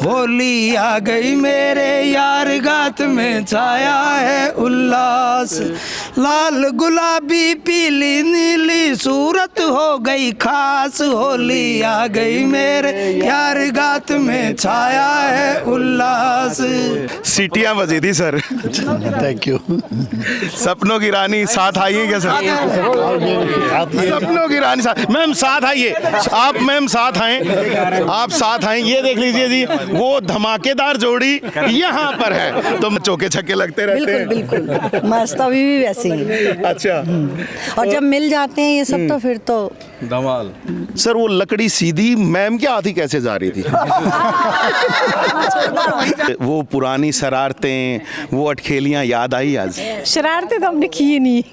होली आ गई मेरे यार गात में छाया है उल्लास, लाल गुलाबी पीली नीली सूरत हो गई खास, होली आ गई मेरे यार गात में छाया है उल्लास। सीटियां बजी थी सर। Thank you. सपनों की रानी साथ आइए क्या सर? सपनों की रानी साथ, मैम साथ आइए आप, मैम साथ आए, आप साथ आए। ये देख लीजिए जी, वो धमाकेदार जोड़ी यहाँ पर है, तो चौके छक्के लगते रहते हैं। बिल्कुल बिल्कुल, मस्त अभी भी वैसे ही। अच्छा, और जब मिल जाते हैं ये सब तो फिर तो धमाल। सर वो लकड़ी सीधी मैम के हाथ ही कैसे जा रही थी? वो पुरानी शरारतें, वो अटखेलियां याद आई आज? शरारतें तो हमने की नहीं।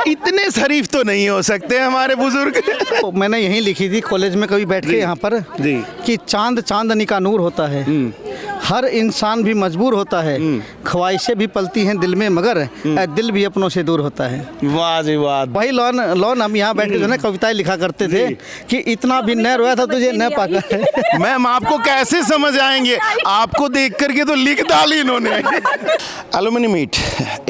इतने शरीफ तो नहीं हो सकते हमारे बुजुर्ग। तो मैंने यहीं लिखी थी कॉलेज में कभी बैठ के यहाँ पर जी। कि चांद चांदनी का नूर होता है, हर इंसान भी मजबूर होता है, ख्वाहिशें भी पलती हैं दिल में मगर दिल भी अपनों से दूर होता है। वाह जी वाह। वही लॉन हम यहाँ बैठ के जो है कविताएं लिखा करते थे कि इतना भी न रोया था तुझे न पाका है। मैम आपको कैसे समझ आएंगे, आपको देख करके तो लिख डाली इन्होंने। एलुमनी मीट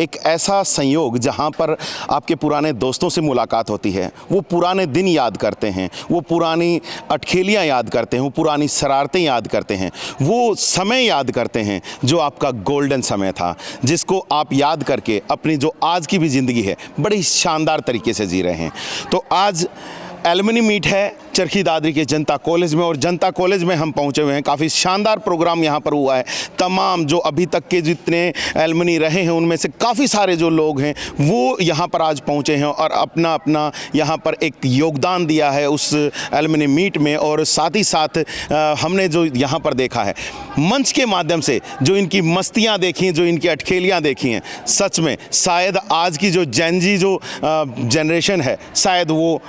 एक ऐसा संयोग जहाँ पर आपके पुराने दोस्तों से मुलाकात होती है, वो पुराने दिन याद करते हैं, वो पुरानी अटखेलियाँ याद करते हैं, वो पुरानी शरारतें याद करते हैं, वो समय याद करते हैं जो आपका गोल्डन समय था, जिसको आप याद करके अपनी जो आज की भी ज़िंदगी है बड़ी शानदार तरीके से जी रहे हैं। तो आज एलुमनी मीट है चरखी दादरी के जनता कॉलेज में, और जनता कॉलेज में हम पहुंचे हुए हैं। काफ़ी शानदार प्रोग्राम यहाँ पर हुआ है। तमाम जो अभी तक के जितने एलुमनी रहे हैं उनमें से काफ़ी सारे जो लोग हैं वो यहाँ पर आज पहुँचे हैं और अपना अपना यहाँ पर एक योगदान दिया है उस एलुमनी मीट में। और साथ ही साथ हमने जो यहाँ पर देखा है मंच के माध्यम से, जो इनकी मस्तियाँ देखी, जो इनकी अटखेलियाँ देखी हैं, सच में शायद आज की जो जेनजी जो जनरेशन है शायद वो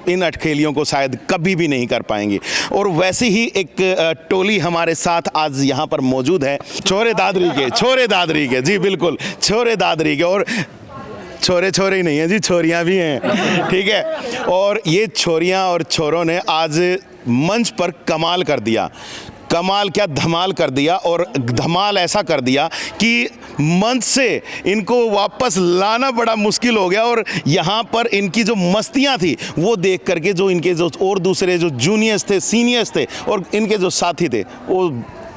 इन अटखेलियों को शायद कभी भी नहीं कर पाएंगे। और वैसे ही एक टोली हमारे साथ आज यहाँ पर मौजूद है, छोरे दादरी के जी बिल्कुल, छोरे दादरी के। और छोरे छोरे ही नहीं हैं जी, छोरियाँ भी हैं, ठीक है। और ये छोरियाँ और छोरों ने आज मंच पर कमाल कर दिया, कमाल क्या धमाल कर दिया। और धमाल ऐसा कर दिया कि मंच से इनको वापस लाना बड़ा मुश्किल हो गया। और यहाँ पर इनकी जो मस्तियाँ थी वो देख करके जो इनके जो और दूसरे जो जूनियर्स थे, सीनियर्स थे और इनके जो साथी थे वो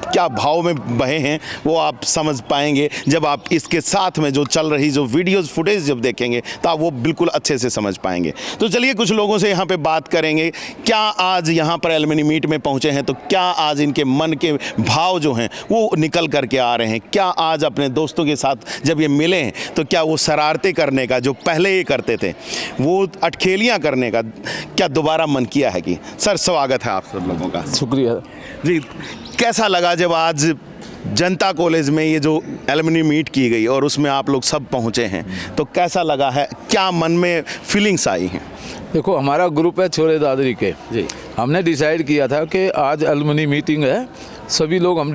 क्या भाव में बहे हैं वो आप समझ पाएंगे जब आप इसके साथ में जो चल रही जो वीडियोस फुटेज जब देखेंगे तो आप वो बिल्कुल अच्छे से समझ पाएंगे। तो चलिए कुछ लोगों से यहाँ पे बात करेंगे, क्या आज यहाँ पर एलुमनी मीट में पहुँचे हैं तो क्या आज इनके मन के भाव जो हैं वो निकल करके आ रहे हैं, क्या आज अपने दोस्तों के साथ जब ये मिले हैं तो क्या वो शरारतें करने का जो पहले ये करते थे, वो अटखेलियाँ करने का क्या दोबारा मन किया है कि? सर स्वागत है आप सब लोगों का। शुक्रिया जी। कैसा लगा जब आज जनता कॉलेज में ये जो एलुमनी मीट की गई और उसमें आप लोग सब पहुंचे हैं, तो कैसा लगा है, क्या मन में फीलिंग्स आई हैं? देखो हमारा ग्रुप है छोरे दादरी के जी। हमने डिसाइड किया था कि आज एलुमनी मीटिंग है, सभी लोग हम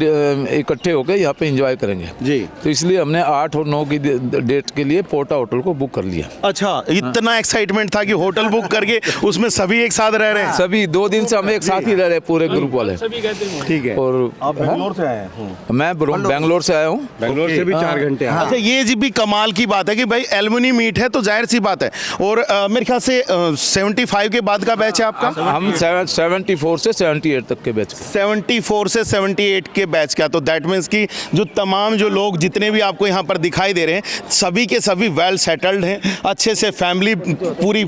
इकट्ठे होकर यहाँ पे एंजॉय करेंगे जी। तो इसलिए हमने 8 और 9 की डेट के लिए पोर्टा होटल को बुक कर लिया। अच्छा, इतना एक्साइटमेंट था कि होटल बुक करके उसमें सभी एक साथ रह रहे हैं? सभी 2 दिन से हम एक साथ ही रह रहे हैं पूरे ग्रुप वाले। ठीक है। और आप बेंगलोर से आए हैं? मैं बेंगलोर से आया हूँ। बेंगलोर से भी 4 घंटे। अच्छा, ये जी भी कमाल की बात है कि भाई एलुमनी मीट है तो जाहिर सी बात है। और मेरे ख्याल से 75 के बाद का बैच है आपका? हम 74 से 78 तक के बैच। 74 से 78 के बैच का, तो दैट मीन्स कि जो तमाम जो लोग जितने भी आपको यहाँ पर दिखाई दे रहे हैं सभी के सभी वेल सेटल्ड हैं, अच्छे से फैमिली पूरी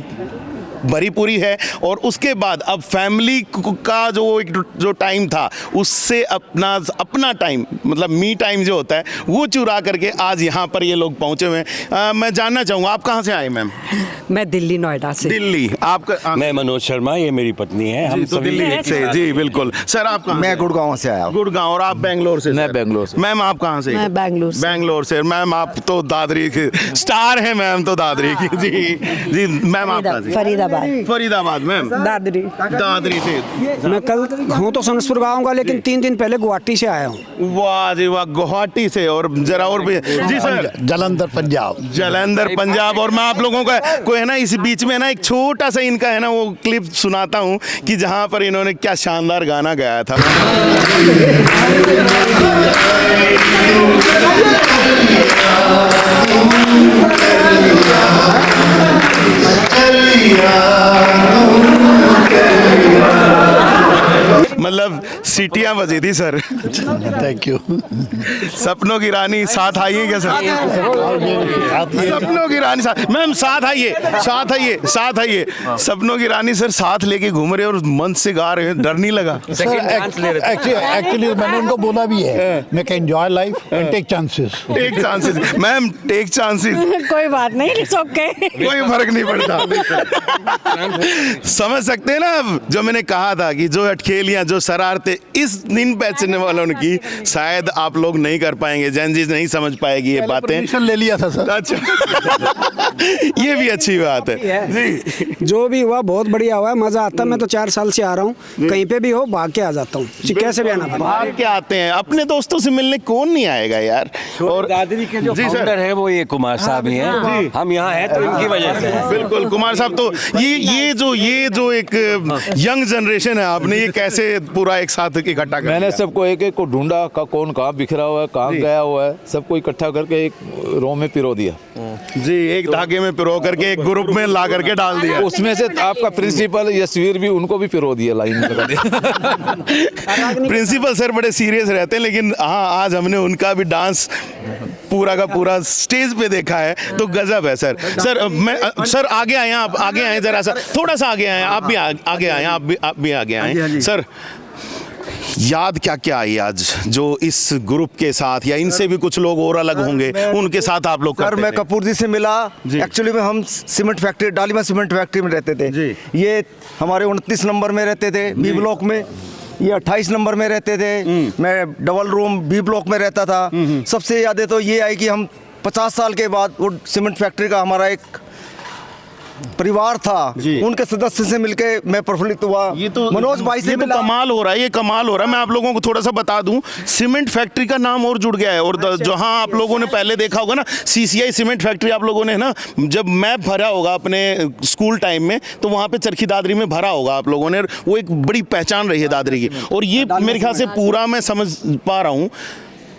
भरी पूरी है। और उसके बाद अब फैमिली का जो टाइम था उससे अपना टाइम मतलब मी टाइम जो होता है वो चुरा करके आज यहाँ पर ये लोग पहुँचे हुए हैं। मैं जानना चाहूँगा आप कहाँ से आए मैम? मैं दिल्ली नोएडा से। दिल्ली। आपका? मैं मनोज शर्मा, ये मेरी पत्नी है। हम तो दिल्ली से जी बिल्कुल। सर आप कहाँ? मैं गुड़गांव से आया हूँ। गुड़गांव। और आप बेंगलोर से? मैं बेंगलोर से। मैम आप कहाँ से? मैं बेंगलोर से। बेंगलोर से। मैम आप तो दादरी की स्टार हैं, मैम तो दादरी की। जी जी। मैम आप कहाँ से? फरीदाबाद। फरीदाबाद मैम, दादरी। दादरी से। मैं कल हूँ तो सोनसपुर गाँव का, लेकिन 3 दिन पहले गुवाहाटी से आया हूँ। वाह जी वाह, गुवाहाटी से। और जरा और भी जी सर। जालंधर पंजाब। जालंधर पंजाब। और मैं आप लोगों का कोई है ना इस बीच में ना एक छोटा सा इनका है ना वो क्लिप सुनाता हूँ कि जहाँ पर इन्होंने क्या शानदार गाना गाया था। मतलब सीटियां बजी थी सर। Thank you. सपनों की रानी साथ आइए क्या सर? सपनों की रानी साथ, मैम साथ आइए, साथ आइए, साथ आइए। सपनों की रानी सर साथ लेके घूम रहे और मन से गा रहे हैं, डर नहीं लगा? एक्चुअली मैंने उनको बोला भी है, मैं can enjoy life and take chances. Take chances ma'am, take chances. कोई बात नहीं, इट्स ओके। कोई फर्क नहीं पड़ता। समझ सकते हैं ना अब जो मैंने कहा था कि जो अटखेलियां, जो शरारतें इस दिन बेचने वालों की शायद आप लोग नहीं कर पाएंगे, जेनजी नहीं समझ पाएगी ये बातें। परमिशन ले लिया था सर। अच्छा। ये भी अच्छी बात है जी। जो भी हुआ बहुत बढ़िया हुआ, मज़ा आता है। मैं तो 4 साल से आ रहा हूँ, कहीं पे भी हो भाग के आ जाता हूँ, कैसे भी आना पड़ता है। भाग के आते हैं, अपने दोस्तों से मिलने कौन नहीं आएगा यार। और दादरी के जो फाउंडर है वो ये कुमार साहब ही हैं। हम यहाँ हैं तो इनकी वजह से। बिल्कुल कुमार साहब। तो ये जो एक यंग जनरेशन है, आपने ये कैसे पूरा एक साथ इकट्ठा कर? मैंने सबको एक एक को ढूंढा, कौन कहाँ बिखरा हुआ है, कहाँ गया हुआ है, सबको इकट्ठा करके एक रो में पिरो दिया जी। एक धागे में पिरो करके एक ग्रुप में ला करके डाल दिया। उसमें से आपका प्रिंसिपल यशवीर भी, उनको भी पिरो दिया, लाइन में लगा दिया। प्रिंसिपल सर बड़े सीरियस रहते हैं, लेकिन हाँ आज हमने उनका भी डांस पूरा का पूरा स्टेज पे देखा है, तो गजब है सर। सर मैं सर आगे आए, आप आगे आए जरा सा, थोड़ा सा आगे आए, आप भी आगे आए, आप भी आगे आए सर। याद क्या क्या आई आज जो इस ग्रुप के साथ, या इनसे भी कुछ लोग और अलग होंगे, उनके साथ आप लोग सर मैं कपूर जी से मिला। एक्चुअली में हम सीमेंट फैक्ट्री, डालीमा सीमेंट फैक्ट्री में रहते थे जी। ये हमारे 29 नंबर में रहते थे बी ब्लॉक में, ये 28 नंबर में रहते थे। मैं डबल रूम बी ब्लॉक में रहता था। सबसे यादें तो ये आई कि हम 50 साल के बाद वो सीमेंट फैक्ट्री का हमारा एक परिवार था, उनके सदस्य से मिलके मैं प्रफुल्लित हुआ। ये तो मनोज भाई से ये तो कमाल हो रहा है, ये कमाल हो रहा है। मैं आप लोगों को थोड़ा सा बता दूं, सीमेंट फैक्ट्री का नाम और जुड़ गया है। और जहां आप लोगों ने पहले देखा होगा ना सीसीआई सीमेंट फैक्ट्री, आप लोगों ने ना जब मैप भरा होगा अपने स्कूल टाइम में, तो वहां पे चरखी दादरी में भरा होगा आप लोगों ने। वो एक बड़ी पहचान रही है दादरी की। और ये मेरे ख्याल से पूरा मैं समझ पा रहा हूँ,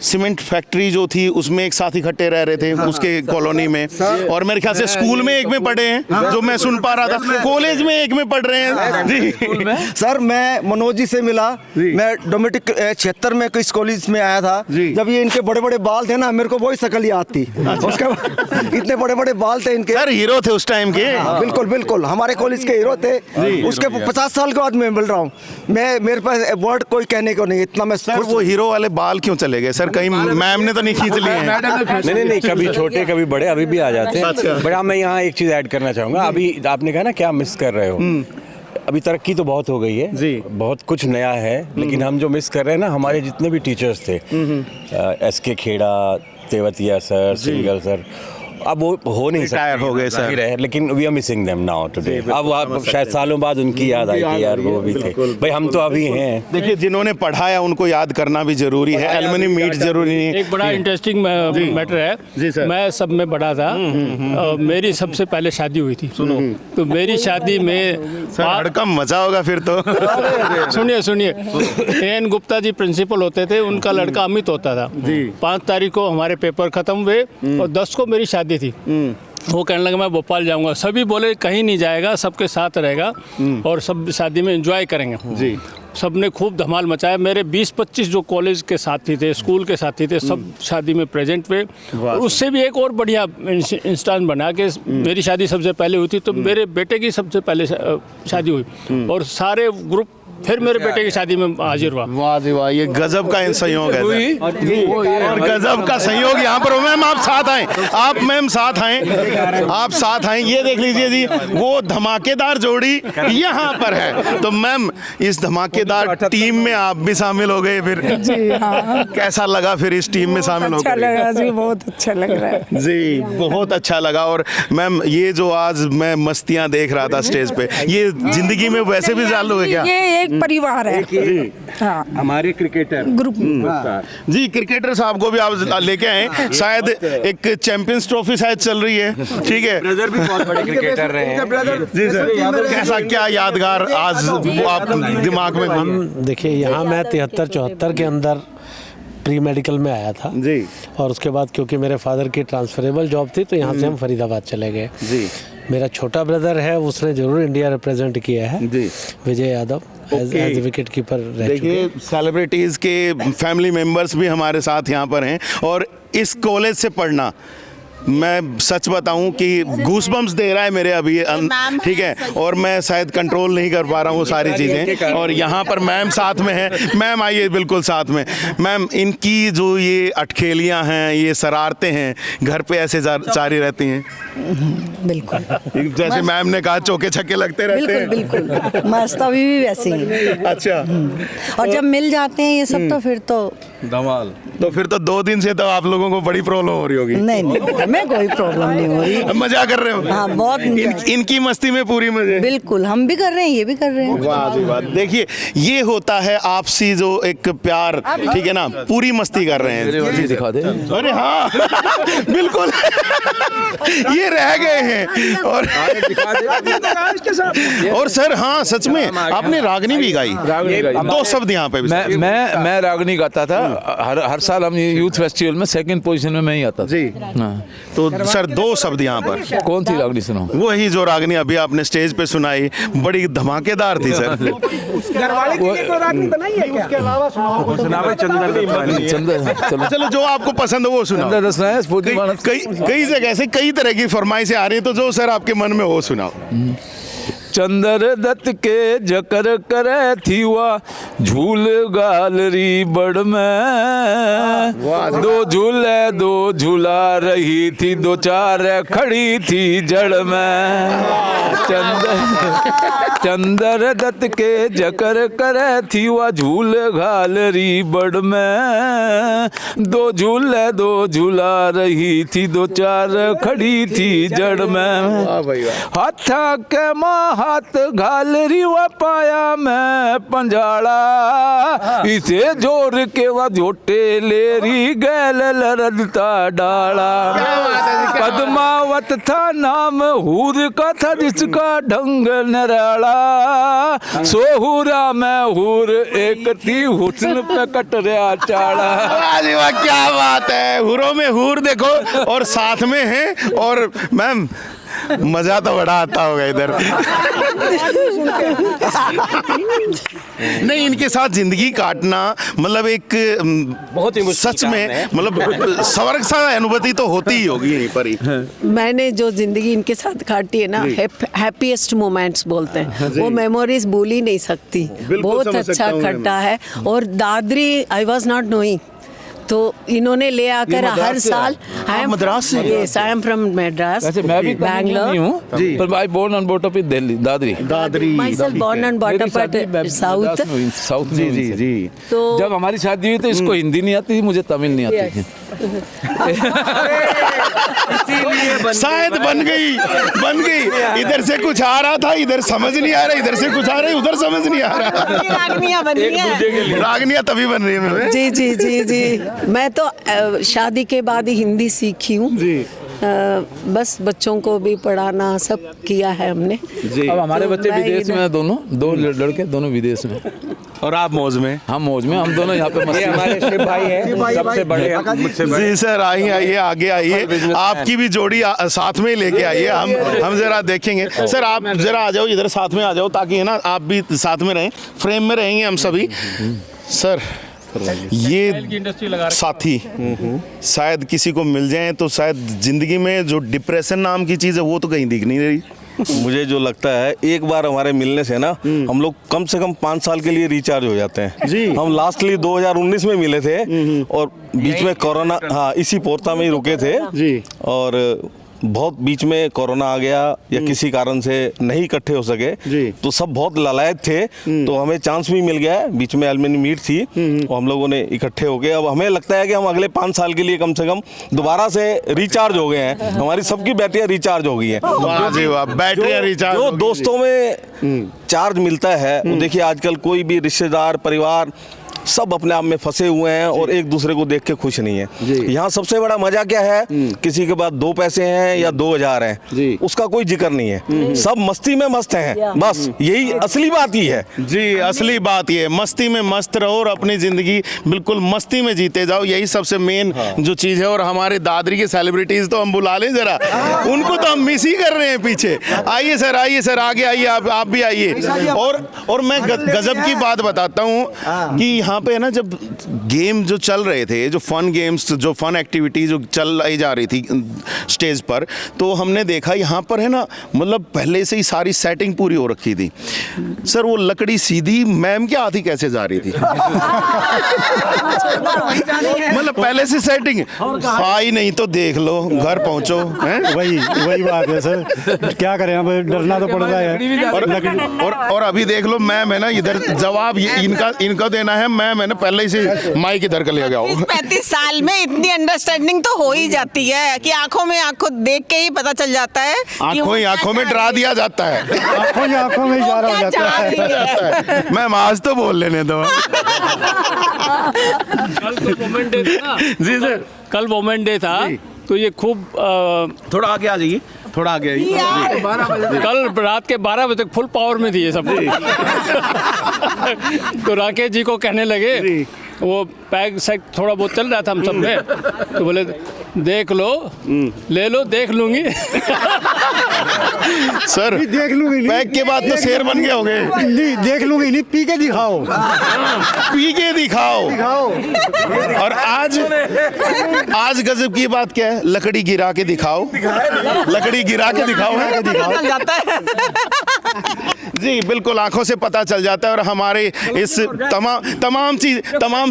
सीमेंट फैक्ट्री जो थी उसमें एक साथ इकट्ठे रह रहे थे उसके कॉलोनी में। और मेरे ख्याल से स्कूल में एक में पढ़े हैं, जो मैं सुन पा रहा था, कॉलेज में एक में पढ़ रहे हैं जी। सर मैं मनोज जी से मिला, मैं डोमेटिक 76 में किस कॉलेज में आया था। जब ये इनके बड़े बड़े बाल थे ना, मेरे को वही शकल याद थी। उसके बाद इतने बड़े बड़े बाल थे इनके। सर हीरो थे उस टाइम के। बिल्कुल बिल्कुल हमारे कॉलेज के हीरो थे। उसके 50 साल के बाद मैं मिल रहा हूँ, मैं मेरे पास वर्ड कोई कहने को नहीं, इतना मैं। सर वो हीरो वाले बाल क्यों चले गए सर? कहीं मैम ने तो नहीं खींच लिए हैं? नहीं, कभी छोटे कभी बड़े, अभी भी आ जाते हैं। अच्छा। बट मैं यहाँ एक चीज़ ऐड करना चाहूँगा। अभी आपने कहा ना क्या मिस कर रहे हो, अभी तरक्की तो बहुत हो गई है जी, बहुत कुछ नया है, लेकिन हम जो मिस कर रहे हैं ना, हमारे जितने भी टीचर्स थे, SK Kheda, Tewatia sir, Singhal sir, अब वो हो नहीं सकते, हो गए सर है, लेकिन we are missing them now today. अब शायद सालों बाद उनकी याद आई कि यार वो भी थे भाई, हम तो अभी हैं। देखिए जिन्होंने पढ़ाया उनको याद करना भी जरूरी है, एलुमनी मीट जरूरी नहीं है। एक बड़ा इंटरेस्टिंग मैटर है जी सर। मैं सब में बड़ा था, मेरी सबसे पहले शादी हुई थी। सुनो, तो मेरी शादी में हड़कम मचा होगा फिर तो। सुनिए एन गुप्ता जी प्रिंसिपल होते थे, उनका लड़का अमित होता था। 5 तारीख को हमारे पेपर खत्म हुए और 10 को मेरी शादी थी। वो कहने लगा मैं भोपाल जाऊंगा, सभी बोले कहीं नहीं जाएगा, सबके साथ रहेगा और सब शादी में एंजॉय करेंगे जी। सबने खूब धमाल मचाया। मेरे 20-25 जो कॉलेज के साथी थे, स्कूल के साथी थे, सब शादी में प्रेजेंट हुए। और उससे भी एक और बढ़िया इंस्टेंस बना कि मेरी शादी सबसे पहले हुई थी, तो मेरे बेटे की सबसे पहले शादी हुई और सारे ग्रुप फिर मेरे बेटे की शादी में हाजिर हुआ। वाह जी वाह, ये गजब का संयोग है सर। और गजब का संयोग यहाँ पर। मैम आप साथ आए, आप मैम साथ आए, आप साथ आए। ये देख लीजिए जी, वो धमाकेदार जोड़ी यहाँ पर है। तो मैम इस धमाकेदार टीम में आप भी शामिल हो गए फिर जी हाँ, कैसा लगा फिर इस टीम में शामिल अच्छा होकर? लगा जी, बहुत अच्छा लग रहा है जी, बहुत अच्छा लगा। और मैम ये जो आज मैं मस्तियाँ देख रहा था स्टेज पे, ये जिंदगी में वैसे भी चालू है क्या? ये एक परिवार है हाँ, हमारे क्रिकेटर ग्रुप जी, क्रिकेटर साहब को भी आप लेके आए। शायद एक चैंपियंस ट्रॉफी शायद चल रही है, ठीक है। ब्रदर भी बहुत बड़े क्रिकेटर रहे हैं। जी सर, कैसा क्या यादगार आज वो आप दिमाग में? हम देखिए, यहाँ मैं 73-74 के अंदर प्री मेडिकल में आया था जी, और उसके बाद क्योंकि मेरे फादर की ट्रांसफरेबल जॉब थी तो यहाँ से हम फरीदाबाद चले गए जी। मेरा छोटा ब्रदर है, उसने जरूर इंडिया रिप्रेजेंट किया है जी, Vijay Yadav as wicket keeper रह चुके। देखिए सेलिब्रिटीज़ के फैमिली मेंबर्स भी हमारे साथ यहाँ पर हैं। और इस कॉलेज से पढ़ना, मैं सच बताऊं कि गूसबम्स दे रहा है मेरे अभी, ठीक है। और मैं शायद कंट्रोल नहीं कर पा रहा हूँ सारी चीज़ें। और यहाँ पर मैम साथ में है। मैम आइए, बिल्कुल साथ में। मैम इनकी जो ये अटखेलियाँ हैं, ये शरारतें हैं, घर पे ऐसे जारी रहती हैं? बिल्कुल, जैसे मैम ने कहा चौके छक्के लगते रहते हैं। बिल्कुल बिल्कुल, मस्त अभी भी वैसे ही। अच्छा। और जब मिल जाते हैं ये सब तो फिर तो धमाल। तो फिर तो 2 दिन से तो आप लोगों को बड़ी प्रॉब्लम हो रही होगी। नहीं, मैं कोई प्रॉब्लम नहीं हो रही। मजा कर रहे हो? हाँ, बहुत इनकी मस्ती में पूरी मजे। बिल्कुल, हम भी कर रहे हैं, ये भी कर रहे हैं। वाह जी वाह। देखिए ये होता है आपसी जो एक प्यार, ठीक है ना, पूरी मस्ती कर रहे हैं। दिखा दे। अरे हाँ बिल्कुल ये रह गए हैं। और सर हाँ, सच में आपने रागनी भी गाई। 2 शब्द यहाँ पे भी। मैं रागनी गाता था। हर साल हम यूथ फेस्टिवल में 2nd पोजीशन में मैं ही आता जी। हाँ। तो सर 2 शब्द यहाँ पर। कौन सी रागनी सुनाऊं? वही जो रागनी अभी आपने स्टेज पे सुनाई, बड़ी धमाकेदार थी सर। घरवाले के लिए कोई रागनी बनाई है क्या? उसके अलावा चलो जो आपको पसंद है वो सुनाओ। कई जगह से कई तरह की फरमाइशें आ रही है, तो जो सर आपके मन में हो सुनाओ। चंदर दत्त के जकर करे थी वा झूल गालरी बड़ में, 2 झूले 2 झूला रही थी, 2 4 खड़ी थी जड़ में। चंदर दत्त के जकर करे थी वा झूल गालरी बड़ में, 2 झूले 2 झूला रही थी, 2 4 खड़ी थी जड़ में। हाथा के हाथ घालरी व पाया मैं पंजाड़ा, इसे जोर के व झोटे लेरी गैल लरदता डाला। पद्मावत था नाम हूर का था, जिसका ढंग निराला, सोहुरा में हूर एक थी, हुस्न पे कट रहा चाड़ा। क्या बात है, हुरों में हूर देखो और साथ में है। और मैम मजा तो बड़ा आता होगा इधर। नहीं, इनके साथ जिंदगी काटना मतलब एक बहुत ही सच में मतलब स्वर्ग सा अनुभूति तो होती ही होगी यहीं पर ही। मैंने जो जिंदगी इनके साथ काटी है ना, हैप्पीएस्ट मोमेंट्स बोलते हैं, वो मेमोरीज भूल ही नहीं सकती। बहुत अच्छा खट्टा है। और Dadri I was not knowing, तो इन्होंने ले आकर हर साल। मद्रास से? Yes, I am from Madras. वैसे मैं भी बैंगलोर हूँ, पर I born and brought up in Delhi, Dadri. Myself born and brought up at south. जी। तो जब हमारी शादी हुई तो इसको हिंदी नहीं आती थी, मुझे तमिल नहीं आती थी। शायद बन गई। इधर से कुछ आ रहा था, इधर समझ नहीं आ रहा, इधर से कुछ आ रहा है, उधर समझ नहीं आ रहा। रागनियां बन रही हैं। रागनियां तभी बन रही है। जी जी जी जी। मैं तो शादी के बाद ही हिंदी सीखी हूँ। बस बच्चों को भी पढ़ाना सब किया है हमने जी। अब हमारे बच्चे विदेश में हैं, दोनों 2 लड़के दोनों विदेश में। और आप मौज में? हम मौज में, हम दोनों यहाँ पे मस्ती। हमारे शिव भाई हैं, सबसे बड़े मुझसे बड़े। जी सर, आइए आगे आइए, आपकी भी जोड़ी साथ में लेके आइए, हम जरा देखेंगे। सर आप जरा आ जाओ इधर, साथ में आ जाओ, ताकि है ना आप भी साथ में रहें, फ्रेम में रहेंगे हम सभी। सर ये साथी शायद किसी को मिल जाए तो शायद जिंदगी में जो डिप्रेशन नाम की चीज़ है वो तो कहीं दिख नहीं रही। मुझे जो लगता है एक बार हमारे मिलने से ना हम लोग कम से कम 5 साल के लिए रिचार्ज हो जाते हैं जी। हम लास्टली 2019 में मिले थे और बीच में कोरोना, हाँ इसी पोर्ता में ही रुके थे जी। और बहुत बीच में कोरोना आ गया या किसी कारण से नहीं इकट्ठे हो सके जी। तो सब बहुत ललायत थे, तो हमें चांस भी मिल गया है। बीच में एलुमनी मीट थी और हम लोगों ने इकट्ठे हो गए। अब हमें लगता है कि हम अगले 5 साल के लिए कम से कम दोबारा से रिचार्ज हो गए हैं। हमारी सबकी बैटरियाँ रिचार्ज हो गई हैं। बैटरियाँ रिचार्ज जो दोस्तों में चार्ज मिलता है, वो देखिए आजकल कोई भी रिश्तेदार परिवार सब अपने आप में फंसे हुए हैं और एक दूसरे को देख के खुश नहीं है। यहाँ सबसे बड़ा मजा क्या है, किसी के पास 2 पैसे हैं या 2000 हैं, उसका कोई जिक्र नहीं है। सब मस्ती में मस्त हैं, बस यही असली बात ही है जी। असली बात ये है, मस्ती में मस्त रहो और अपनी जिंदगी बिल्कुल मस्ती में जीते जाओ, यही सबसे मेन जो चीज है। और हमारे दादरी के सेलिब्रिटीज तो हम बुला लें जरा, उनको तो हम मिस ही कर रहे हैं पीछे। आइए सर आगे आइए, आप भी आइए। और मैं गजब की बात बताता हूँ कि यहाँ पे है ना, जब गेम जो चल रहे थे, जो फन गेम्स, जो फन एक्टिविटी जो चलाई जा रही थी स्टेज पर, तो हमने देखा यहाँ पर है ना, मतलब पहले से ही सारी सेटिंग पूरी हो रखी थी। सर वो लकड़ी सीधी मैम के हाथ ही कैसे जा रही थी? मतलब पहले से सेटिंग आई नहीं तो देख लो, घर पहुंचो। वही बात है सर, क्या करें, अब डरना तो पड़ता है। और अभी देख लो मैम है ना, इधर जवाब इनका देना है। मैम है ना, पहले से माइक इधर कर ले गया। 35 साल में इतनी अंडरस्टैंडिंग तो हो ही जाती है कि आंखों में आंखों देख के ही पता चल जाता है, आंखों में डरा दिया जाता है, आंखों में इशारा हो जाता है। मैम आज तो बोल लेने दो। कल तो वुमेन डे था जी सर, कल वुमेन डे था, तो ये खूब थोड़ा आगे आ जाइए, थोड़ा आगे आइए। कल रात के 12 बजे तक फुल पावर में थी ये सब। तो राकेश जी को कहने लगे, वो पैग सैग थोड़ा बहुत चल रहा था हम सब में, तो बोले देख लो, ले लो, देख लूंगी। सर देख लूंगी, पैग के बाद तो शेर बन गए होंगे। नहीं देख लूंगी नहीं, पी के दिखाओ, पी के दिखाओ। और आज गजब की बात क्या है, लकड़ी गिरा के दिखाओ, लकड़ी गिरा के दिखाओ जी। बिल्कुल आंखों से पता चल जाता है। और हमारे इस तमाम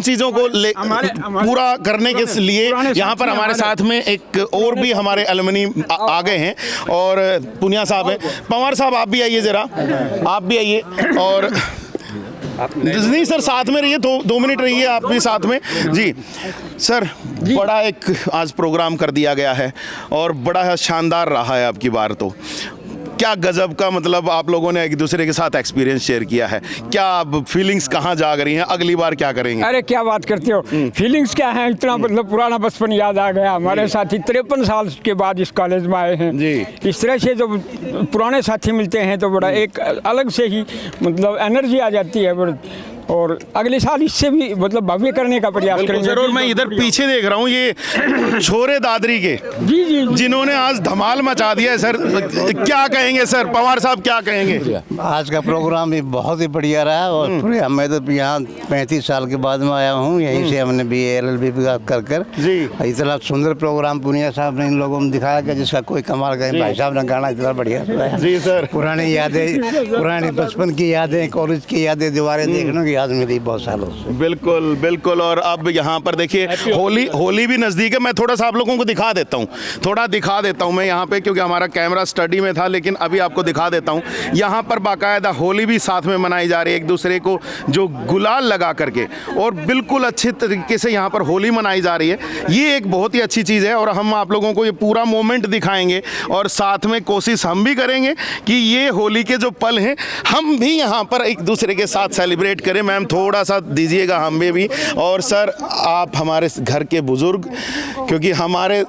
चीजों को पूरा करने के लिए यहाँ पर हमारे साथ में एक और भी हमारे एलुमनी आ गए हैं, और पुनिया साहब हैं। पंवार साहब आप भी आइए जरा, आप भी आइए। और नहीं सर साथ में रहिए, 2 मिनट रहिए आप भी साथ में जी। सर बड़ा एक आज प्रोग्राम कर दिया गया है और बड़ा शानदार रहा है आपकी बार। तो क्या गजब का, मतलब आप लोगों ने एक दूसरे के साथ एक्सपीरियंस शेयर किया है, क्या फीलिंग्स कहाँ जाग रही हैं, अगली बार क्या करेंगे? अरे क्या बात करते हो, फीलिंग्स क्या है, इतना मतलब पुराना बचपन याद आ गया। हमारे साथी 53 साल के बाद इस कॉलेज में आए हैं जी। इस तरह से जब पुराने साथी मिलते हैं तो बड़ा एक अलग से ही मतलब एनर्जी आ जाती है, और अगले साल इससे भी मतलब भव्य करने का प्रयास करेंगे। जरूर। मैं इधर पीछे देख रहा हूँ, ये छोरे दादरी के जी जिन्होंने आज धमाल मचा दिया है। सर क्या कहेंगे सर, पवार साहब क्या कहेंगे? आज का प्रोग्राम भी बहुत ही बढ़िया रहा, और मैं तो यहाँ 35 साल के बाद में आया हूँ, यहीं से हमने BA LLB कर जी। इतना सुंदर प्रोग्राम पुनिया साहब ने इन लोगों में दिखाया कि जिसका कोई कमाल का। भाई साहब ने गाना इतना बढ़िया सुनाया जी सर। पुरानी यादें, पुरानी बचपन की यादें, कॉलेज की यादें दोबारा देखने याद मिली बहुत सालों से। बिल्कुल बिल्कुल। और अब यहाँ पर देखिए होली भी नज़दीक है। मैं थोड़ा सा आप लोगों को दिखा देता हूँ, मैं यहाँ पे, क्योंकि हमारा कैमरा स्टडी में था, लेकिन अभी आपको दिखा देता हूँ। यहाँ पर बाकायदा होली भी साथ में मनाई जा रही है, एक दूसरे को जो गुलाल लगा करके, और बिल्कुल अच्छे तरीके से यहाँ पर होली मनाई जा रही है। ये एक बहुत ही अच्छी चीज़ है, और हम आप लोगों को ये पूरा मोमेंट दिखाएंगे, और साथ में कोशिश हम भी करेंगे कि ये होली के जो पल हैं हम भी यहाँ पर एक दूसरे के साथ सेलिब्रेट करें। मैम थोड़ा सा दीजिएगा हमें भी। और सर आप हमारे घर के बुजुर्ग, क्योंकि हमारे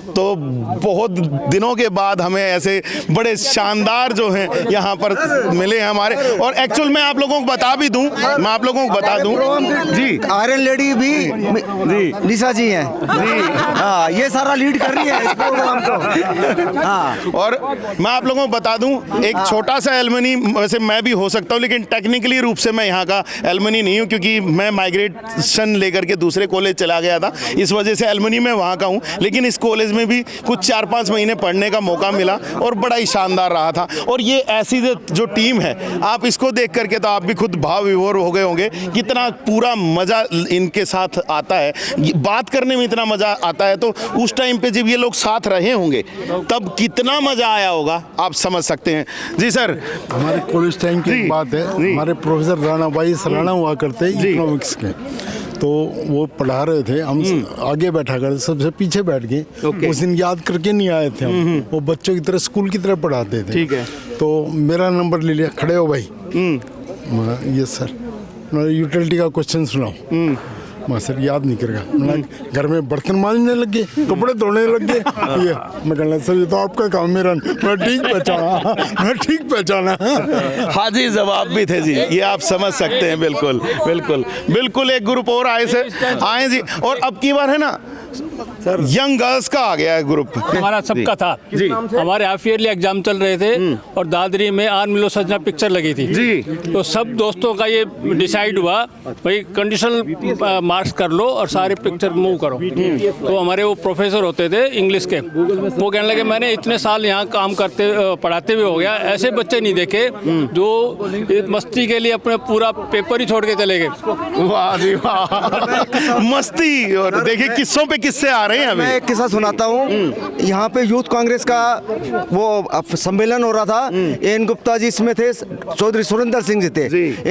तो बहुत दिनों के बाद हमें ऐसे बड़े शानदार जो हैं यहाँ पर मिले हैं हमारे। और एक्चुअल में आप लोगों को बता भी दूं, जी आयरन लेडी भी जी निशा जी हैं जी। हाँ ये सारा लीड कर रही है इस प्रोग्राम को। हाँ और मैं आप लोगों को बता दूं, एक छोटा सा एलुमनी, वैसे मैं भी हो सकता हूँ लेकिन टेक्निकली रूप से मैं यहाँ का एलुमनी नहीं हूँ, क्योंकि मैं माइग्रेशन लेकर के दूसरे कॉलेज चला गया था, इस वजह से एलुमनी में वहाँ का हूँ। लेकिन इस कॉलेज कॉलेज में भी कुछ 4-5 महीने पढ़ने का मौका मिला और बड़ा ही शानदार रहा था। और ये ऐसी जो टीम है, आप इसको देख करके तो आप भी खुद भाव विभोर हो गए होंगे, कितना पूरा मज़ा इनके साथ आता है, बात करने में इतना मज़ा आता है। तो उस टाइम पे जब ये लोग साथ रहे होंगे तब कितना मज़ा आया होगा, आप समझ सकते हैं। जी सर, हमारे कॉलेज टाइम की बात है, हमारे प्रोफेसर राणा भाई सराणा हुआ करते हैं इकोनॉमिक्स के, तो वो पढ़ा रहे थे, हम आगे बैठा करते, सबसे पीछे बैठ गए। उस दिन याद करके नहीं आए थे हम, वो बच्चों की तरह स्कूल की तरह पढ़ाते थे। ठीक है। तो मेरा नंबर ले लिया, खड़े हो भाई। यस सर, यूटिलिटी का क्वेश्चन सुनाओ। मैं सर याद नहीं करेगा। घर में बर्तन मांजने लग गए, कपड़े धोने लग गए। ये मैं कहना सर ये तो आपका काम, मेरा मैं ठीक पहचाना। हाजी जवाब भी थे जी, ये आप समझ सकते हैं। बिल्कुल बिल्कुल बिल्कुल। एक ग्रुप और आए जी, और अब की बार है ना यंग गर्ल्स का आ गया है ग्रुप। हमारा सबका था जी। हमारे हाफ ईयरली एग्जाम चल रहे थे और दादरी में आन मिलो सजना पिक्चर लगी थी जी। तो सब दोस्तों का ये डिसाइड हुआ भाई कंडीशनल मार्क्स कर लो और सारे पिक्चर मूव करो। तो हमारे वो प्रोफेसर होते थे इंग्लिश के, वो कहने लगे मैंने इतने साल यहाँ काम करते पढ़ाते हुए हो गया, ऐसे बच्चे नहीं देखे जो मस्ती के लिए अपने पूरा पेपर ही छोड़ के चले गए। वाह जी वाह, मस्ती। और देखिए किस्सों पे किस्से आ रहे हैं। अभी मैं एक किस्सा सुनाता हूँ। यहाँ पे यूथ कांग्रेस का वो सम्मेलन हो रहा था, एन गुप्ता जी इसमें थे, चौधरी सुरेंद्र सिंह जी थे।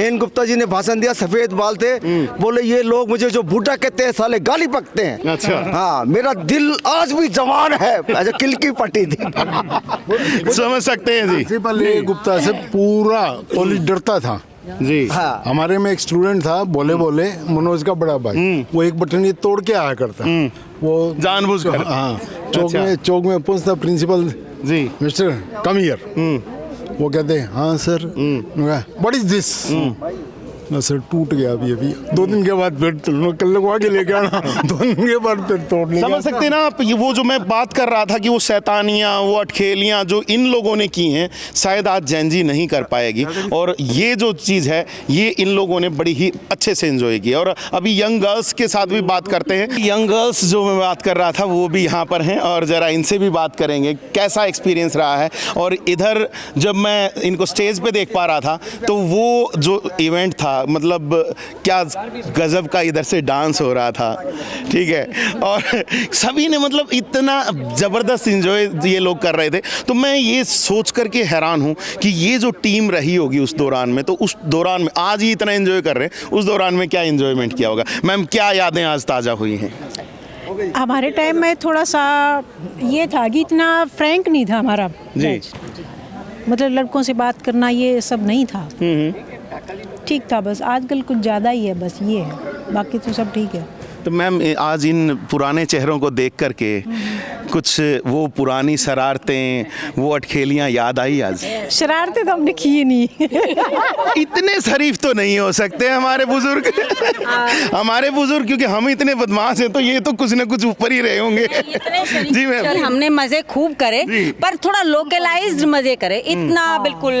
एन गुप्ता जी ने भाषण दिया, सफेद बाल थे, बोले ये लोग मुझे जो बूढ़ा कहते हैं साले गाली पकते हैं। अच्छा। हाँ, मेरा दिल आज भी जवान है, किल की पट्टी थी। समझ सकते हैं जी। पहले गुप्ता से पूरा कॉलेज डरता था जी। हाँ। हमारे में एक स्टूडेंट था, बोले मनोज का बड़ा भाई, वो एक बटन ये तोड़ के आया करता, वो जानबूझकर। हाँ, चौक में पहुंचता, principal ji mister come here, वो कहते हैं हाँ sir, what is this, sir टूट गया अभी 2 दिन के बाद फिर कल लगवा के लेके आना, 2 दिन के बाद फिर तोड़। समझ सकते हैं ना आप, वो जो मैं बात कर रहा था कि वो शैतानियाँ, वो अटखेलियाँ जो इन लोगों ने की हैं, शायद आज जैनजी नहीं कर पाएगी। और ये जो चीज़ है ये इन लोगों ने बड़ी ही अच्छे से एंजॉय की। और अभी यंग गर्ल्स के साथ भी बात करते हैं। यंग गर्ल्स जो मैं बात कर रहा था वो भी यहाँ पर हैं और ज़रा इनसे भी बात करेंगे कैसा एक्सपीरियंस रहा है। और इधर जब मैं इनको स्टेज पे देख पा रहा था तो वो जो इवेंट था, मतलब क्या गजब का इधर से डांस हो रहा था, ठीक है, और सभी ने मतलब इतना ज़बरदस्त एंजॉय ये लोग कर रहे थे। तो मैं ये सोच करके हैरान हूँ कि ये जो टीम रही होगी उस दौरान में, तो उस दौरान में आज ही इतना एंजॉय कर रहे हैं, उस दौरान में क्या एंजॉयमेंट किया होगा। मैम क्या यादें आज ताज़ा हुई हैं? हमारे टाइम में थोड़ा सा ये था कि इतना फ्रैंक नहीं था हमारा जी, मतलब लड़कों से बात करना ये सब नहीं था, ठीक था। बस आजकल कुछ ज़्यादा ही है, बस ये है, बाकी तो सब ठीक है। तो मैम आज इन पुराने चेहरों को देख करके कुछ वो पुरानी शरारतें, वो अटखेलियाँ याद आई आज? शरारतें तो हमने की नहीं। इतने शरीफ तो नहीं हो सकते हमारे बुजुर्ग। हमारे बुजुर्ग क्योंकि हम इतने बदमाश हैं तो ये तो कुछ न कुछ ऊपर ही रहे होंगे। जी मैम, हमने मजे खूब करे पर थोड़ा लोकलाइज्ड मजे करे, इतना बिल्कुल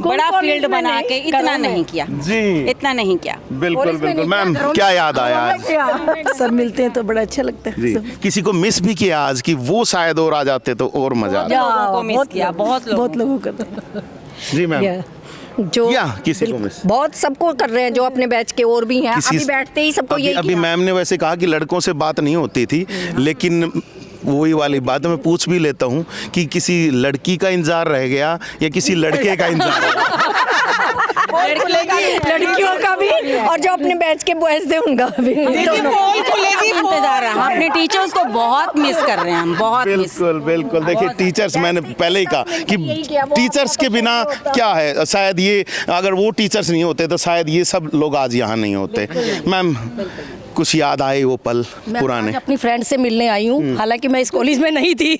बड़ा फील्ड बना के इतना नहीं किया जी, इतना नहीं किया। बिल्कुल बिल्कुल। मैम क्या याद आया आज? सब मिलते हैं तो बड़ा अच्छा लगता है। किसी को मिस भी किया आज कि वो शायद और आ जाते तो और मजा आता? बहुत लोगों को मिस किया, बहुत लोगों का। जी मैम, जो किसी को मिस बहुत सबको कर रहे हैं, जो अपने बैच के और भी हैं, अभी बैठते ही सबको यही अभी मैम ने वैसे कहा कि लड़कों से बात नहीं होती थी, लेकिन वही वाली बात मैं पूछ भी लेता हूँ कि किसी लड़की का इंतजार रह गया या किसी लड़के का इंतजार? लड़कियों का भी और जो अपने बैच के बॉयज थे उनका भी इंतजार है। हम अपने टीचर्स को बहुत मिस कर रहे हैं, हम बहुत मिस। बिल्कुल बिल्कुल। देखिए टीचर्स, मैंने पहले ही कहा कि टीचर्स के बिना क्या है, शायद ये अगर वो टीचर्स नहीं होते तो शायद ये सब लोग आज यहाँ नहीं होते। मैम कुछ याद आए वो पल पुराने? अपनी फ्रेंड से मिलने आई हूँ, हालांकि मैं इस कॉलेज में नहीं थी,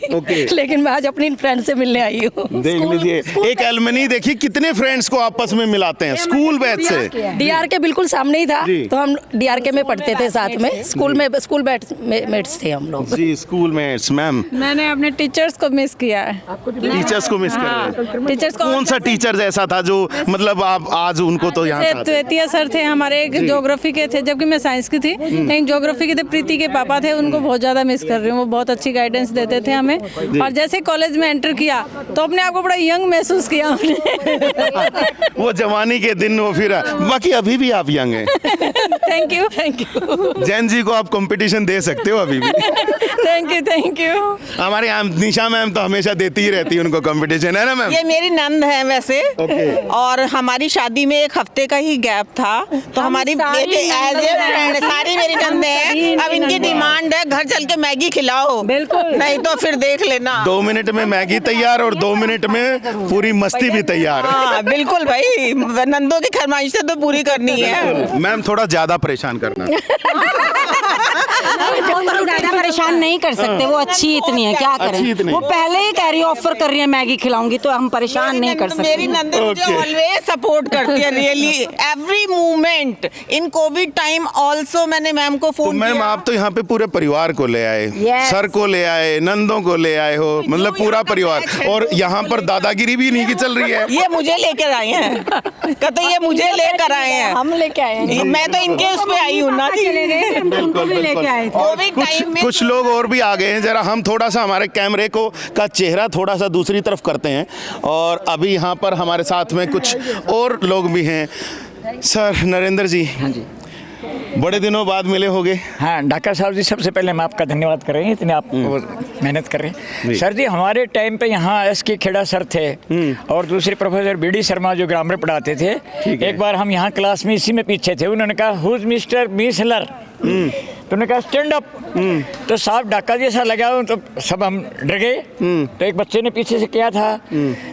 लेकिन मैं आज अपनी फ्रेंड से मिलने आई हूँ। देख लीजिए एक एल्युमनी, देखिए कितने फ्रेंड्स को आपस में मिलाते हैं स्कूल बैच से। डीआर के बिल्कुल सामने ही था, तो हम डीआर के में पढ़ते थे साथ में, स्कूल मेट्स थे हम लोग जी, स्कूल मेट्स। मैम मैंने अपने टीचर्स को मिस किया है। टीचर्स को मिस कर रहे हैं? टीचर्स कौन सा टीचर ऐसा था जो मतलब आप आज उनको तो यहाँ द्वितीय सर थे हमारे, ज्योग्राफी के थे, जबकि मैं साइंस की थी, लेकिन ज्योग्राफी के थे प्रीति के पापा थे, उनको बहुत ज़्यादा मिस कर रही हूँ। वो बहुत अच्छी गाइडेंस देते थे हमें, और जैसे कॉलेज में एंटर किया तो अपने आप को बड़ा यंग महसूस किया हमने। वो जवानी के दिन वो फिर, बाकी अभी भी आप यंग हैं। Thank you, thank you. Jain ji को आप कंपटीशन दे सकते हो अभी भी। Thank you, thank you. हमारे निशा मैम तो हमेशा देती ही रहती है उनको कंपटीशन, है ना मैम? ये मेरी नंद है वैसे, और हमारी शादी में 1 हफ्ते का ही गैप था, तो हमारी एज ए फ्रेंड सारी मेरी नंद है। अब इनकी डिमांड है घर चल के मैगी खिलाओ, बिल्कुल, नहीं तो फिर देख लेना। 2 मिनट में मैगी तैयार और 2 मिनट में पूरी मस्ती भी तैयार। हाँ बिल्कुल भाई, नंदों की फरमाइश तो पूरी करनी है। मैम थोड़ा ज्यादा परेशान करना। ज्यादा परेशान नहीं कर सकते, वो अच्छी इतनी है, क्या करें। वो पहले ही कह रही है, ऑफर कर रही है मैगी खिलाऊंगी, तो हम परेशान नहीं कर सकते। मेरी नंद मुझे ऑलवेज सपोर्ट करती है, really every movement in Covid time also. मैंने मैम को फोन मैम आप तो यहाँ पे पूरे परिवार को ले आए, सर को ले आए, नंदों को ले आए हो, मतलब पूरा परिवार, और यहाँ पर दादागिरी भी नहीं की चल रही है। ये मुझे लेकर आए हैं, कहते ये मुझे लेकर आए हैं, हम लेके आए हैं। मैं तो इनके उस पे आई हूँ ना। कुछ लोग और भी आ गए हैं, जरा हम थोड़ा सा हमारे कैमरे को का चेहरा थोड़ा सा दूसरी तरफ करते हैं, और अभी यहाँ पर हमारे साथ में कुछ और लोग भी हैं। सर नरेंद्र जी, हाँ जी, बड़े दिनों बाद मिले होगे। हाँ ढाका साहब जी, सबसे पहले हम आपका धन्यवाद कर रहे हैं, इतने आप मेहनत कर रहे हैं। सर जी हमारे टाइम पे यहाँ एस.के. खेड़ा सर थे, और दूसरे प्रोफेसर बी.डी. शर्मा जो ग्रामर पढ़ाते थे। एक बार हम यहाँ क्लास में इसी में पीछे थे, उन्होंने कहा हुज मिस्टर मिसलर, तो उन्होंने कहा स्टैंड अप, तो साहब ढाका जैसा लगा, तो सब हम डर गए। तो एक बच्चे ने पीछे से किया था,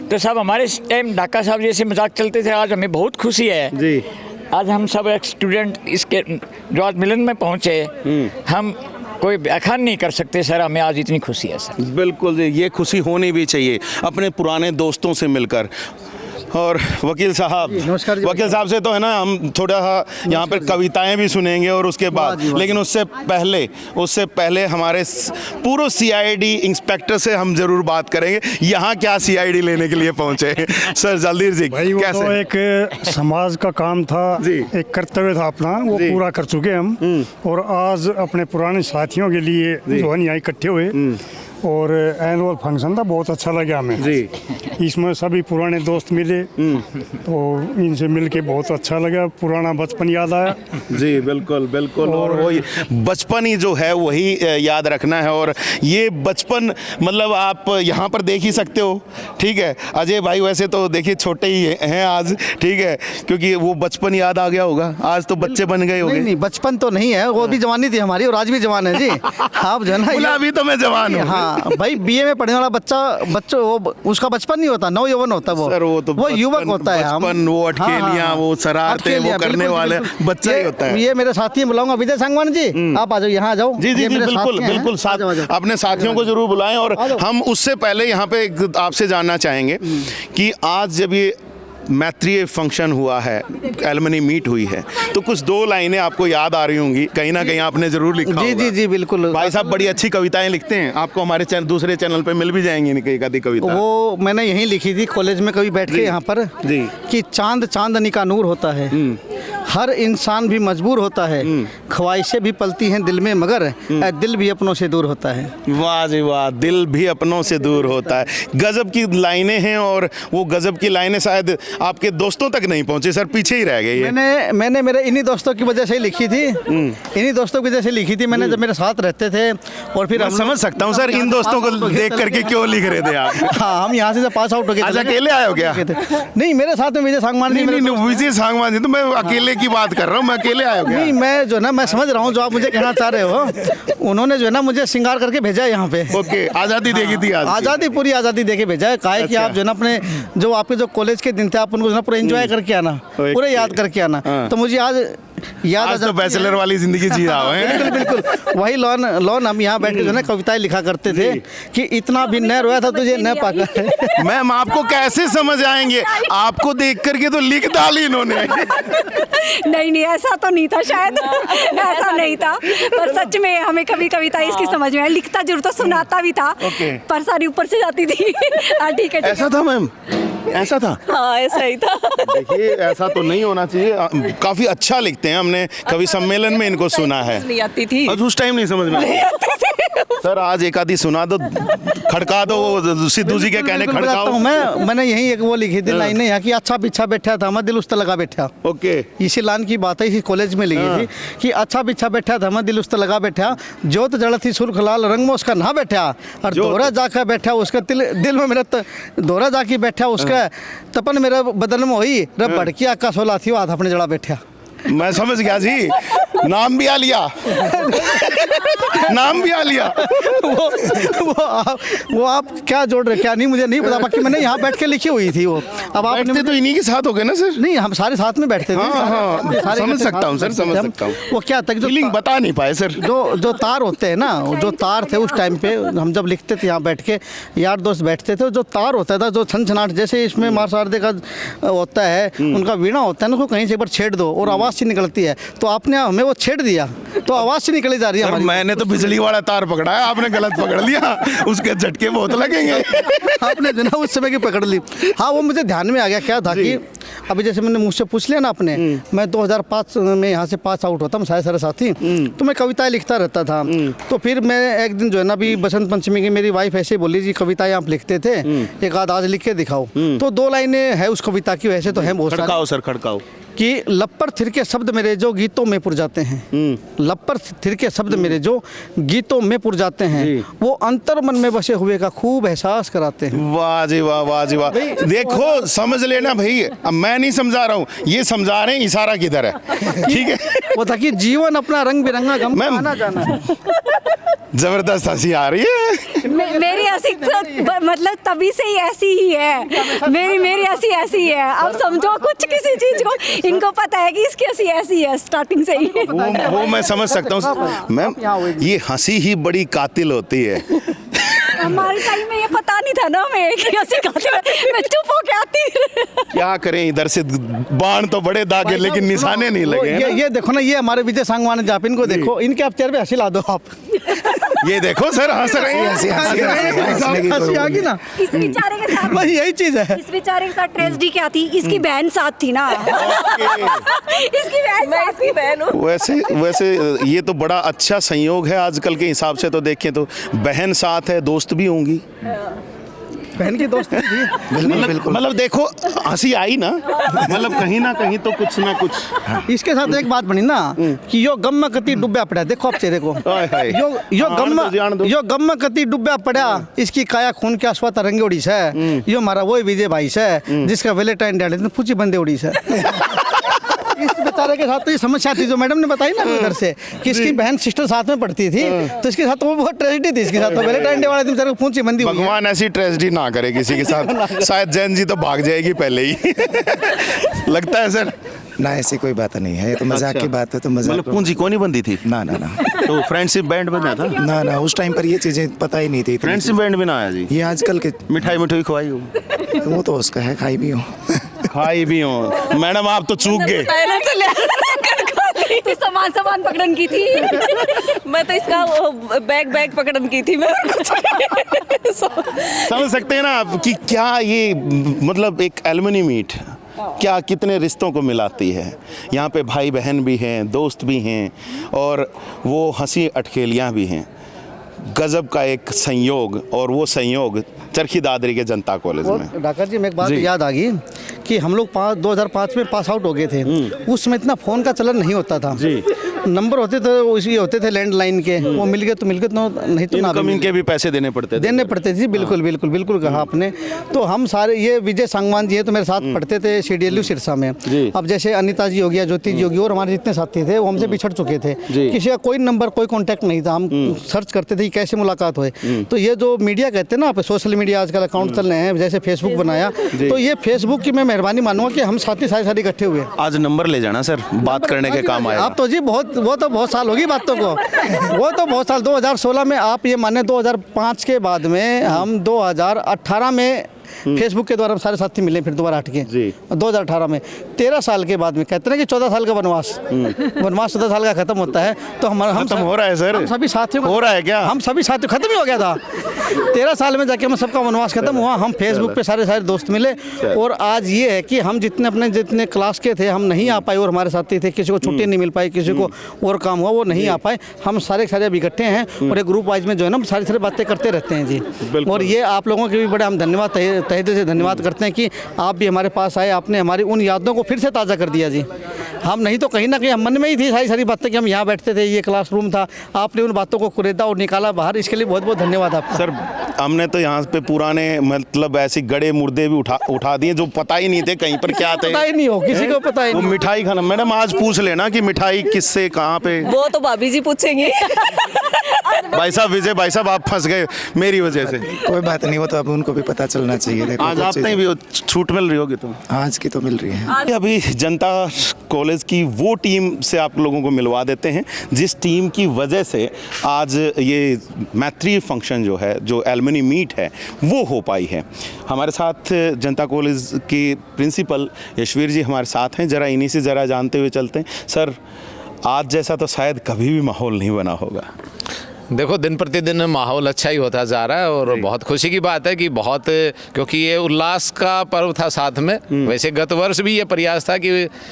तो साहब हमारे टाइम ढाका साहब जैसे मजाक चलते थे। आज हमें बहुत खुशी है जी, आज हम सब एक स्टूडेंट इसके जो आज मिलन में पहुँचे, हम कोई व्याख्यान नहीं कर सकते सर, हमें आज इतनी खुशी है सर। बिल्कुल जी, ये खुशी होनी भी चाहिए अपने पुराने दोस्तों से मिलकर। और वकील साहब, वकील साहब से तो है ना हम थोड़ा सा यहाँ पर कविताएं भी सुनेंगे, और उसके बाद, लेकिन उससे पहले हमारे पूरे सीआईडी इंस्पेक्टर से हम जरूर बात करेंगे, यहाँ क्या सीआईडी लेने के लिए पहुँचे सर जल्दी जी? कैसे? तो एक समाज का काम था, एक कर्तव्य था अपना, वो पूरा कर चुके हम, और आज अपने पुराने साथियों के लिए जो है यहाँ इकट्ठे हुए, और एनुअल फंक्शन था, बहुत अच्छा लगा हमें जी। इसमें सभी पुराने दोस्त मिले, तो इनसे मिलके बहुत अच्छा लगा, पुराना बचपन याद आया जी। बिल्कुल बिल्कुल, और वही बचपन ही जो है वही याद रखना है, और ये बचपन मतलब आप यहाँ पर देख ही सकते हो, ठीक है। अजय भाई वैसे तो देखिए छोटे ही हैं आज, ठीक है, क्योंकि वो बचपन याद आ गया होगा, आज तो बच्चे बन गए होंगे। नहीं बचपन तो नहीं है, वो भी जवानी थी हमारी, और आज भी जवान है जी। आप जो है ना, अभी तो मैं जवान हूँ। हाँ भाई, बीए में पढ़ने वाला बच्चों वो उसका बचपन नहीं होता, नौ यौवन होता वो। सर वो युवक होता है। बचपन, वो अटकेलियां, वो शरारतें वो करने वाले बच्चा ही होता है। ये मेरे साथी बुलाऊंगा, विजय सांगवान जी, आप आ जाओ, यहाँ आ जाओ। जी जी जी, बिल्कुल बिल्कुल, साथ अपने साथियों को जरूर बुलाएं। और हम उससे पहले यहाँ पे आपसे जानना चाहेंगे कि आज जब ये मैत्रीय फंक्शन हुआ है, एलुमनी मीट हुई है, तो कुछ 2 लाइनें आपको याद आ रही होंगी, कहीं ना कहीं आपने जरूर लिखा जी। जी जी बिल्कुल, भाई साहब बड़ी अच्छी कविताएं लिखते हैं, आपको हमारे दूसरे चैनल पे मिल भी जाएंगी कई आधी कविता। वो मैंने यहीं लिखी थी कॉलेज में कभी बैठ के यहाँ पर जी, कि चांद चांदनी का नूर होता है, हर इंसान भी मजबूर होता है, ख्वाहिशें भी पलती हैं दिल में, मगर दिल भी अपनों से दूर होता है। वाह जी वाह, दिल भी अपनों से दूर होता है। गजब की लाइनें हैं, और वो गजब की लाइनें शायद आपके दोस्तों तक नहीं पहुंचे सर, पीछे ही रह गई। मैंने मेरे इन्हीं दोस्तों की वजह से ही लिखी थी, इन्हीं दोस्तों की वजह से लिखी थी मैंने, जब मेरे साथ रहते थे। और फिर समझ सकता हूँ सर, इन दोस्तों को देख करके क्यों लिख रहे थे आप? हाँ, हम यहाँ से पास आउट हो गए। अकेले आए हो क्या? नहीं, मेरे साथ में विजय सांगवान जी। विजय सांगवान जी, तो मैं अकेले की बात कर रहा हूँ, मैं अकेले आया हो क्या? नहीं, मैं जो ना, मैं समझ रहा हूँ जो आप मुझे कहना चाह रहे हो। उन्होंने जो है ना मुझे श्रृंगार करके भेजा यहाँ पे। ओके, आज़ादी देगी थी, आज़ादी, पूरी आज़ादी देके भेजा है। काहे कि आप जो ना अपने जो आपके जो कॉलेज के दिन थे, आप उनको जो ना पूरा एंजॉय करके आना, पूरे याद करके आना। तो मुझे आज याद तो बैचलर वाली जिंदगी जी रहा है। बिल्कुल बिल्कुल, वही लॉन हम यहाँ बैठ के जो ना कविताएं लिखा करते थे, कि इतना भी न रोया था तुझे न पाकर। मैम आपको कैसे समझ आएंगे, आपको देख करके तो लिख डाली इन्होंने। नहीं, ऐसा तो नहीं था शायद, ऐसा नहीं था, पर सच में हमें कभी कविता इसकी समझ में आया। लिखता जरूर तो सुनाता भी था, पर सारी ऊपर से जाती थी। ठीक है, ऐसा था मैम? ऐसा था? हाँ ऐसा ही था। देखिए ऐसा तो नहीं होना चाहिए, काफी अच्छा लिखते हैं, हमने कवि सम्मेलन में इनको सुना है। नहीं आती थी, उस टाइम नहीं समझ में सर आज एक आधी सुना दो, खड़का दो, वो सिद्धू जी के कहने खड़काओ। मैंने यही एक वो लिखी थी लाइन यहाँ की, अच्छा बिछा बैठा था मैं दिल उस लगा बैठा। ओके, इसी लाइन की बात है, इसी कॉलेज में लिखी थी कि अच्छा बिछा बैठा था मैं दिल उस लगा बैठा, जोत जड़ थी सुर्ख लाल रंग में उसका नहा बैठा, और दोहरा जाकर बैठा उसका दिल में मेरा दोहरा जाके बैठा उसका तपन मेरा बदन में हुई, रब भड़की आकाश होला थी, वो हाथ अपने जड़ा बैठा। मैं समझ गया जी, नाम भी आ लिया। नाम भी आ लिया। वो आप क्या जोड़ रहे क्या नहीं मुझे नहीं पता, बाकी मैंने यहाँ बैठ के लिखी हुई थी वो। अब आप तो इन्हीं के साथ हो गए ना सर? नहीं, हम सारे साथ में बैठते थे। हाँ, समझ सकता हूँ सर, समझ सकता हूँ। वो क्या था फीलिंग बता नहीं पाए सर। जो तार होते हैं ना, जो तार थे उस टाइम पे हम जब लिखते थे यहाँ बैठ के, यार दोस्त बैठते थे, जो तार होता था, जो छनछनाट जैसे इसमें मार शारदे का होता है, उनका वीणा होता है ना, उसको कहीं से एक बार छेड़ दो और आवाज़ सी निकलती है, तो आपने हमें वो छेड़ दिया तो आवाज़ से निकली जा रही है। मैंने तो बिजली वाला तार पकड़ा है, आपने गलत पकड़ लिया, उसके झटके बहुत लगेंगे। आपने जो ना उस समय की पकड़ ली। हाँ, वो मुझे ध्यान में आ गया क्या था कि अभी जैसे मैंने मुझसे पूछ लिया ना आपने, मैं 2005 में यहाँ से पास आउट होता हूँ सारे साथी, तो मैं कविताएं लिखता रहता था। तो फिर मैं एक दिन जो है ना, अभी बसंत पंचमी की मेरी वाइफ ऐसे बोली जी कविताएं आप लिखते थे, एक आध आज लिख के दिखाओ। तो 2 लाइनें है उस कविता की, वैसे तो है बहुत सारी। खड़काओ सर, खड़काओ। कि लप्पर थिरके शब्द मेरे जो गीतों में पुर जाते हैं, लप्पर थिरके शब्द मेरे जो गीतों में पुर जाते हैं, वो अंतर मन में बसे हुए का खूब एहसास कराते हैं। वाह जी वाह, वाह जी वाह। देखो समझ लेना भाई, अब मैं नहीं समझा रहा हूँ, ये समझा रहे हैं, इशारा किधर है, ठीक है। वो था कि जीवन अपना रंग बिरंगा गम आना जाना है। जबरदस्त हंसी आ रही है। मेरी हंसी मतलब तभी से ही ऐसी ही है, मेरी हंसी ऐसी ही है। अब समझो कुछ किसी चीज को, इनको पता है कि इसकी हंसी ऐसी है स्टार्टिंग से ही। वो मैं समझ सकता हूँ मैम, ये हंसी ही बड़ी कातिल होती है। हमारे टाइम में ये पता नहीं था ना हमें कि हंसी कातिल है, मैं चुप होके आती। क्या करें, इधर से बाण तो बड़े दागे लेकिन निशाने नहीं लगे। ये देखो ना, ये हमारे विजय सांगवान जाप, इनको देखो, इनके आप चेहरे पे हंसी ला दो आप। ये देखो सर, हंस रहे हैं, हंसी आ गई ना। इस बेचारे के साथ बस यही चीज है। इस बेचारे के साथ ट्रेजेडी क्या थी, इसकी बहन साथ थी ना। इसकी बहन हूँ। वैसे ये तो बड़ा अच्छा संयोग है आजकल के हिसाब से, तो देखें तो बहन साथ है, दोस्त भी होंगी। बहन की दोस्त मतलब देखो हंसी आई ना, मतलब कहीं ना कहीं तो कुछ ना कुछ। इसके साथ एक बात बनी ना कि यो गम में कति डूबा पड़ा, देखो आप चेहरे को, यो गम में कति डूबा पड़ा, इसकी काया खून के आसवा तरंगे उड़ी से, यो हमारा वही विजय भाई से जिसका वैलेंटाइन डे पूछी बंदे उड़ी से। इस बेचारे के साथ तो ये समस्या थी जो मैडम ने बताई ना उधर से, कि इसकी बहन सिस्टर साथ में पढ़ती थी, तो इसके साथ वो बहुत ट्रेजेडी थी इसके साथ। तो वैलेंटाइन डे वाले दिन बेचारे को पूंछी बंदी हुई है। भगवान ऐसी ट्रेजेडी ना करे किसी के साथ, शायद जैन जी तो भाग जाएगी पहले ही। लगता है सर ना, ऐसी कोई बात नहीं है, ये तो मजाक की बात है। तो मजाक मतलब पूंजी कौन ही बंदी थी? ना ना ना, तो फ्रेंडशिप बैंड बना था? ना ना, उस टाइम पर ये चीजें पता ही नहीं थी। फ्रेंडशिप बैंड भी ना आया जी? ये आजकल के मिठाई खवाई हो? वो तो उसका है, खाई भी हो। खाई भी हो मैडम, आप तो चूक गए। तो सामान पकड़न की थी, मैं तो इसका बैग पकड़न की थी। मैं समझ सकते हैं ना आप कि क्या ये मतलब एक एलुमनी मीट क्या कितने रिश्तों को मिलाती है। यहाँ पे भाई बहन भी हैं, दोस्त भी हैं, और वो हंसी अटखेलियाँ भी हैं। गजब का एक संयोग, और वो संयोग चरखी दादरी के जनता कॉलेज में। डॉक्टर जी, मैं एक बात याद आ गई कि हम लोग 2005 में पास आउट हो गए थे। उस समय इतना फ़ोन का चलन नहीं होता था जी। नंबर होते थे उसी होते थे लैंडलाइन के, वो मिल गए तो मिल गए, नहीं तो ना इनके भी पैसे देने पड़ते थे जी। बिल्कुल बिल्कुल बिल्कुल कहा आपने। तो हम सारे, ये विजय सांगवान जी है तो मेरे साथ पढ़ते थे CDLU सिरसा में। अब जैसे अनिता जी हो गया, ज्योति जी होगी, और हमारे जितने साथी थे वो हमसे बिछड़ चुके थे, किसी का कोई नंबर कोई कॉन्टैक्ट नहीं था। हम सर्च करते थे कैसे मुलाकात होए। तो ये जो मीडिया कहते हैं ना, आप सोशल मीडिया आजकल अकाउंट चल रहे हैं, जैसे फेसबुक बनाया, तो ये फेसबुक की मैं मेहरबानी मानूंगा कि हम साथी सारे इकट्ठे हुए। आज नंबर ले जाना सर, बात करने के काम आएगा। आप तो जी वो तो बहुत साल होगी बातों को, वो तो बहुत साल। 2016 में आप ये माने, 2005 के बाद में हम 2018 में फेसबुक के द्वारा हम सारे साथी मिले फिर दोबारा हट के 2018 में। 13 साल के बाद में कहते हैं कि 14 साल का वनवास 14 साल का खत्म होता है, तो हमारा हम खत्म हो रहा है सर, हम सभी साथियों हो रहा है क्या? हम सभी साथियों खत्म ही हो गया था 13 साल में जाके हम सबका वनवास खत्म हुआ। हम फेसबुक पे सारे दोस्त मिले और आज ये है कि हम जितने क्लास के थे हम नहीं आ पाए और हमारे साथी थे, किसी को छुट्टी नहीं मिल पाई, किसी को और काम हुआ वो नहीं आ पाए, हम सारे अभी इकट्ठे हैं और एक ग्रुप वाइज में जो है ना हम सारी बातें करते रहते हैं जी। और ये आप लोगों के भी बड़े हम धन्यवाद तहे दिल से धन्यवाद करते हैं कि आप भी हमारे पास आए, आपने हमारी उन यादों को फिर से ताज़ा कर दिया जी। हम नहीं तो कहीं ना कहीं हम मन में ही थी सारी बातें कि हम यहाँ बैठते थे, ये क्लासरूम था, आपने उन बातों को कुरेदा और निकाला बाहर, इसके लिए बहुत बहुत धन्यवाद आपका। सर हमने तो यहाँ पे पुराने मतलब ऐसे गड़े मुर्दे भी उठा दिए जो पता ही नहीं थे कहीं पर क्या थे, पता ही नहीं हो किसी को, पता ही नहीं। वो मिठाई खाना, मैडम आज पूछ लेना कि मिठाई किससे कहाँ पे, वो तो भाभी जी पूछेंगे। भाई साहब, विजय भाई साहब आप फंस गए मेरी वजह से। कोई बात नहीं, वो तो अब उनको भी पता चलना चाहिए। आज आप नहीं भी छूट मिल रही होगी, तो आज की तो मिल रही है। अभी जनता कॉलेज की वो टीम से आप लोगों को मिलवा देते हैं जिस टीम की वजह से आज ये मैत्री फंक्शन जो है, जो एलुमनी मीट है, वो हो पाई है। हमारे साथ जनता कॉलेज के प्रिंसिपल यशवीर जी हमारे साथ हैं, ज़रा इन्हीं से ज़रा जानते हुए चलते हैं। सर आज जैसा तो शायद कभी भी माहौल नहीं बना होगा। देखो दिन प्रतिदिन माहौल अच्छा ही होता जा रहा है और बहुत खुशी की बात है कि बहुत, क्योंकि ये उल्लास का पर्व था साथ में। वैसे गत वर्ष भी ये प्रयास था कि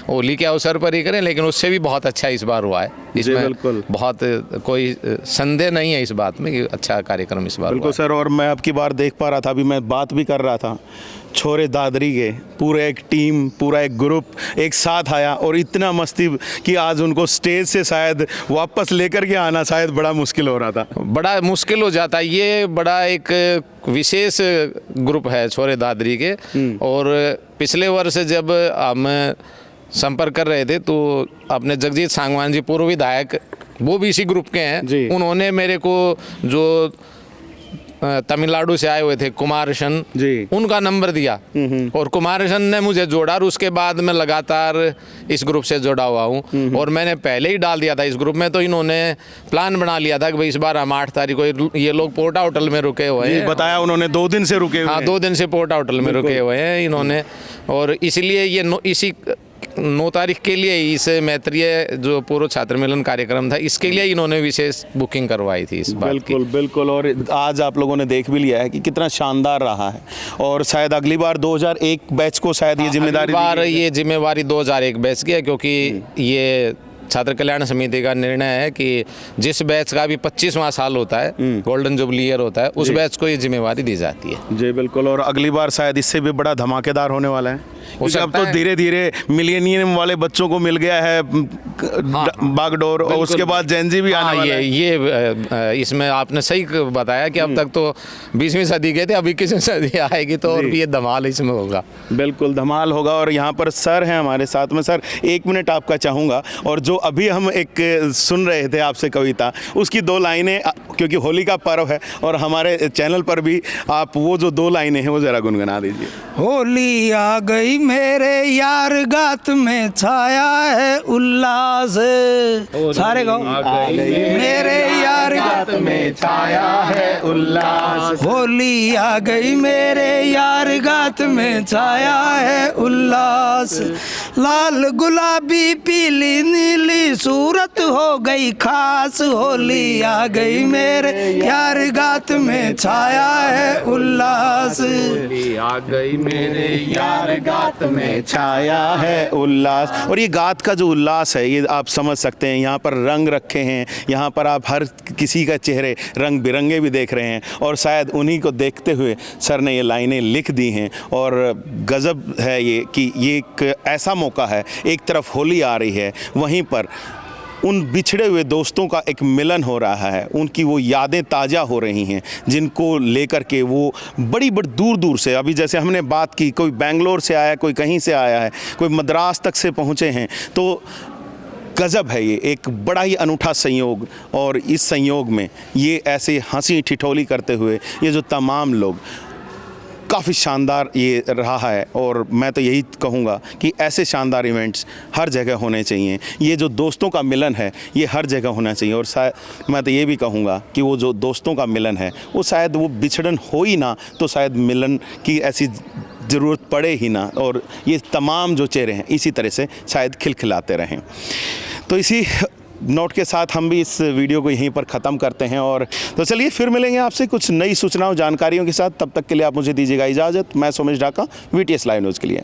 होली के अवसर पर ही करें, लेकिन उससे भी बहुत अच्छा इस बार हुआ है। इसमें बहुत कोई संदेह नहीं है इस बात में कि अच्छा कार्यक्रम इस बार बिल्कुल सर। और मैं अब की बार देख पा रहा था, अभी मैं बात भी कर रहा था, छोरे दादरी के पूरे एक टीम, पूरा एक ग्रुप एक साथ आया और इतना मस्ती कि आज उनको स्टेज से शायद वापस लेकर के आना शायद बड़ा मुश्किल हो रहा था। बड़ा मुश्किल हो जाता है। ये बड़ा एक विशेष ग्रुप है छोरे दादरी के। और पिछले वर्ष जब हम संपर्क कर रहे थे तो अपने जगजीत सांगवान जी पूर्व विधायक, वो भी इसी ग्रुप के हैं, उन्होंने मेरे को जो तमिलनाडु से आए हुए थे कुमारशन जी, उनका नंबर दिया और कुमारशन ने मुझे जोड़ा और उसके बाद मैं लगातार इस ग्रुप से जुड़ा हुआ हूँ। और मैंने पहले ही डाल दिया था इस ग्रुप में, तो इन्होंने प्लान बना लिया था कि भाई इस बार हम 8 तारीख को, ये लोग पोर्टा होटल में रुके हुए हैं, बताया उन्होंने 2 दिन से रुके हुए हैं। हाँ 2 दिन से पोर्टा होटल में रुके हुए हैं इन्होंने। और इसलिए ये इसी 9 तारीख के लिए इस मैत्रीय जो पूर्व छात्र मिलन कार्यक्रम था, इसके लिए इन्होंने विशेष बुकिंग करवाई थी इस बात की। बिल्कुल। और आज आप लोगों ने देख भी लिया है कि कितना शानदार रहा है। और शायद अगली बार 2001 बैच को शायद ये जिम्मेवारी 2001 बैच की है, क्योंकि ये छात्र कल्याण समिति का निर्णय है कि जिस बैच का भी 25वां साल होता है, गोल्डन जुबली ईयर होता है, उस बैच को ये जिम्मेवारी दी जाती है। जी बिल्कुल। और अगली बार शायद इससे भी बड़ा धमाकेदार होने वाला है। अब तो धीरे धीरे मिलेनियम वाले बच्चों को मिल गया है बागडोर, और उसके बाद जेनजी भी आने वाला है। ये इसमें आपने सही बताया कि अब तक तो 20वीं सदी गए थे, अब 21वीं सदी आएगी तो और भी ये धमाल इसमें होगा। बिल्कुल धमाल होगा। और यहाँ पर सर हैं हमारे साथ में। सर 1 मिनट आपका चाहूँगा, और जो अभी हम एक सुन रहे थे आपसे कविता, उसकी 2 लाइनें, क्योंकि होली का पर्व है और हमारे चैनल पर भी आप वो जो 2 लाइनें हैं वो ज़रा गुनगुना दीजिए। होली आ गई मेरे यार, गात में छाया है उल्लास, सारे गाओ। मेरे यार गात में छाया है उल्लास, होली आ गई मेरे यार गात में छाया है उल्लास, लाल गुलाबी पीली नीली सूरत हो गई खास, होली आ गई मेरे यार गात में छाया है उल्लास, होली आ गई मेरे यार गात में छाया है उल्लास। और ये गात का जो उल्लास है ये आप समझ सकते हैं। यहाँ पर रंग रखे हैं, यहाँ पर आप हर किसी का चेहरे रंग बिरंगे भी देख रहे हैं, और शायद उन्हीं को देखते हुए सर ने ये लाइनें लिख दी हैं। और गज़ब है ये कि ये एक ऐसा मौका है, एक तरफ होली आ रही है, वहीं पर उन बिछड़े हुए दोस्तों का एक मिलन हो रहा है, उनकी वो यादें ताज़ा हो रही हैं, जिनको लेकर के वो बड़ी दूर दूर से, अभी जैसे हमने बात की, कोई बेंगलोर से आया, कोई कहीं से आया है, कोई मद्रास तक से पहुँचे हैं। तो गज़ब है ये, एक बड़ा ही अनूठा संयोग। और इस संयोग में ये ऐसे हंसी ठिठोली करते हुए ये जो तमाम लोग, काफ़ी शानदार ये रहा है और मैं तो यही कहूँगा कि ऐसे शानदार इवेंट्स हर जगह होने चाहिए। ये जो दोस्तों का मिलन है ये हर जगह होना चाहिए और शायद मैं तो ये भी कहूँगा कि वो जो दोस्तों का मिलन है वो शायद वो बिछड़न हो ही ना तो शायद मिलन की ऐसी ज़रूरत पड़े ही ना, और ये तमाम जो चेहरे हैं इसी तरह से शायद खिलखिलाते रहें। तो इसी नोट के साथ हम भी इस वीडियो को यहीं पर ख़त्म करते हैं और तो चलिए फिर मिलेंगे आपसे कुछ नई सूचनाओं जानकारियों के साथ। तब तक के लिए आप मुझे दीजिएगा इजाज़त। मैं Somesh Dhaka, VTS live news के लिए।